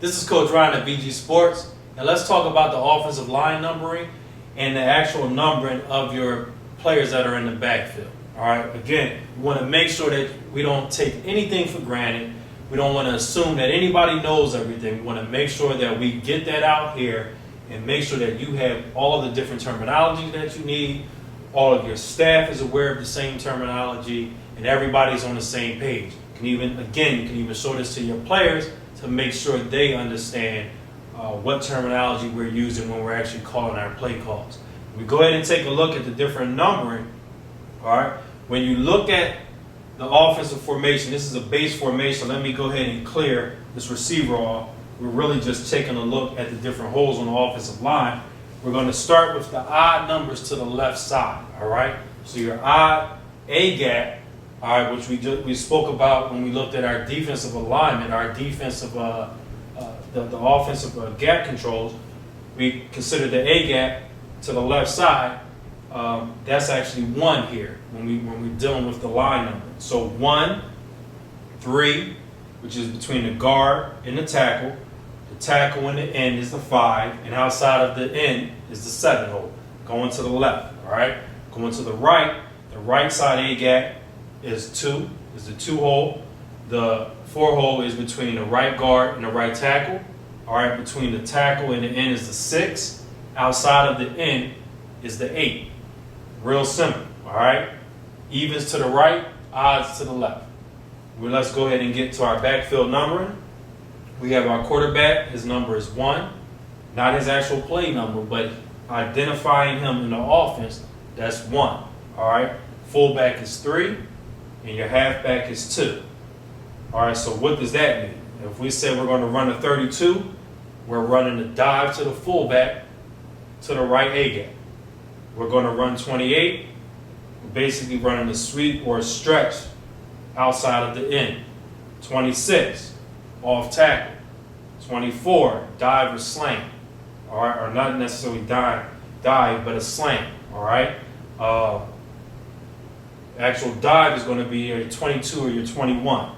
This is Coach Ryan at VG Sports, and let's talk about the offensive line numbering and the actual numbering of your players that are in the backfield. All right, again, we want to make sure that we don't take anything for granted. We don't want to assume that anybody knows everything. We want to make sure that we get that out here and make sure that you have all of the different terminology that you need. All of your staff is aware of the same terminology, and everybody's on the same page. You can even show this to your players to make sure they understand what terminology we're using when we're actually calling our play calls. We go ahead and take a look at the different numbering. All right. When you look at the offensive formation, this is a base formation. Let me go ahead and clear this receiver off. We're really just taking a look at the different holes on the offensive line. We're going to start with the odd numbers to the left side. All right. So your odd A gap, all right, which we spoke about when we looked at our defensive alignment, our defensive the offensive gap controls. We consider the A gap to the left side. That's actually 1 here when we're dealing with the line number. So 1, 3, which is between the guard and the tackle. The tackle in the end is the 5, and outside of the end is the 7 hole. Going to the left, all right? Going to the right side A gap is 2, is the 2 hole. The 4 hole is between the right guard and the right tackle. All right, between the tackle and the end is the 6. Outside of the end is the 8. Real simple, all right? Evens to the right, odds to the left. Well, let's go ahead and get to our backfield numbering. We have our quarterback. His number is 1. Not his actual play number, but identifying him in the offense, that's 1. All right? Fullback is 3, and your halfback is 2. All right, so what does that mean? If we say we're going to run a 32, we're running a dive to the fullback to the right A gap. We're going to run 28. We're basically running a sweep or a stretch outside of the end. 26, off tackle. 24, dive or slam. All right, or not necessarily dive, but a slam. All right. Actual dive is going to be your 22 or your 21.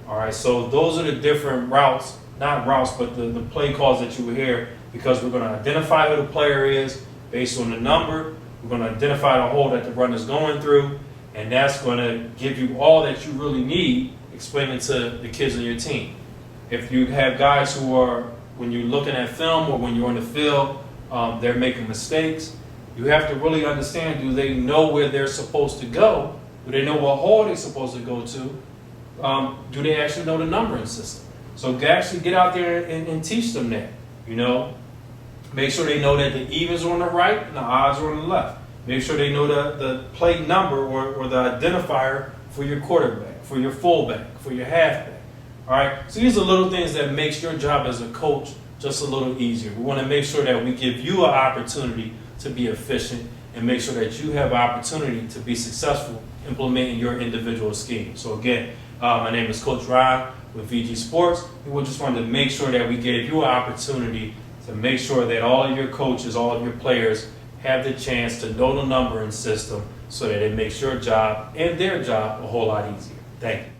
All right, so those are the different routes, not routes, but the play calls that you will hear, because we're going to identify who the player is based on the number. We're going to identify the hole that the runner is going through, and that's going to give you all that you really need explaining to the kids on your team. If you have guys who are, when you're looking at film or when you're on the field, they're making mistakes, you have to really understand, do they know where they're supposed to go? Do they know what hole they're supposed to go to? Do they actually know the numbering system? So actually get out there and teach them that, you know. Make sure they know that the evens are on the right and the odds are on the left. Make sure they know the play number or the identifier for your quarterback, for your fullback, for your halfback. All right. So these are little things that makes your job as a coach just a little easier. We want to make sure that we give you an opportunity to be efficient and make sure that you have an opportunity to be successful implementing your individual scheme. So again, my name is Coach Ryan with VG Sports. We just wanted to make sure that we gave you an opportunity to make sure that all of your coaches, all of your players have the chance to know the numbering system so that it makes your job and their job a whole lot easier. Thank you.